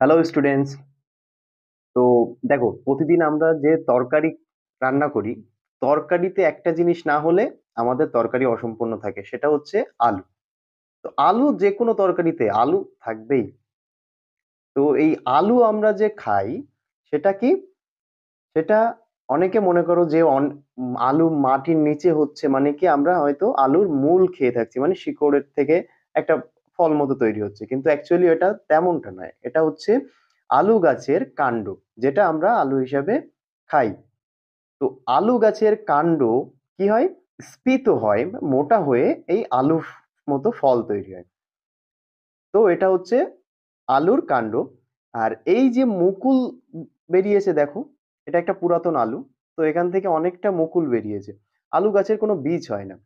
Hello students. তো দেখো, প্রতিদিন আমরা যে তরকারি রান্না করি, তরকারিতে একটা জিনিস না হলে আমাদের তরকারি অসম্পূর্ণ থাকে, সেটা হচ্ছে আলু। তো আলু যে কোনো তরকারিতে আলু থাকবেই। তো এই আলু আমরা যে খাই, সেটা কি, সেটা অনেকে মনে করো যে আলু মাটির নিচে হচ্ছে, মানে কি আমরা হয়তো আলুর মূল খেয়ে থাকছি, মানে শিকড়ের থেকে একটা ফল মতো তৈরি হচ্ছে, কিন্তু অ্যাকচুয়ালি এটা তেমনটা নয়। এটা হচ্ছে আলু গাছের কাণ্ড, যেটা আমরা আলু হিসাবে খাই। তো আলু গাছের কাণ্ড কি হয়, স্ফীত হয়, মোটা হয়ে এই আলু মতো ফল তৈরি হয়। তো এটা হচ্ছে আলুর কাণ্ড। আর এই যে মুকুল বেরিয়েছে দেখো, এটা একটা পুরাতন আলু। তো এখান থেকে অনেকটা মুকুল বেরিয়েছে। আলু গাছের কোনো বীজ হয় না।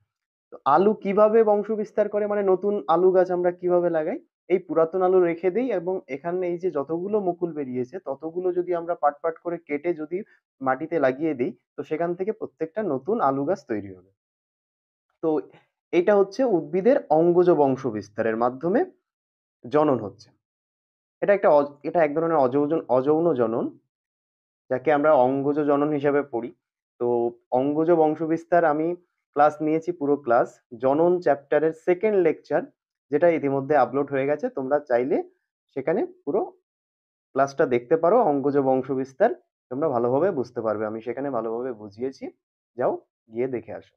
তো আলু কিভাবে বংশ বিস্তার করে, মানে নতুন আলু গাছ আমরা কিভাবে লাগাই, এই পুরাতন আলু রেখে দিই এবং এখানে এই যে যতগুলো মুকুল বেরিয়েছে ততগুলো যদি আমরা পাট পাট করে কেটে যদি মাটিতে লাগিয়ে দিই, তো সেখান থেকে প্রত্যেকটা নতুন আলু গাছ তৈরি হবে। তো এটা হচ্ছে উদ্ভিদের অঙ্গজ বংশ বিস্তারের মাধ্যমে জনন হচ্ছে। এটা এক ধরনের অযৌন জনন, যাকে আমরা অঙ্গজ জনন হিসাবে পড়ি। তো অঙ্গজ বংশবিস্তার আমি ক্লাস নিয়েছি, পুরো ক্লাস জনন চ্যাপ্টারের সেকেন্ড লেকচার, যেটা ইতিমধ্যে আপলোড হয়ে গেছে। তোমরা চাইলে সেখানে পুরো ক্লাসটা দেখতে পারো। অঙ্গজ বংশবিস্তার তোমরা ভালোভাবে বুঝতে পারবে, আমি সেখানে ভালোভাবে বুঝিয়েছি। যাও, গিয়ে দেখে আসো।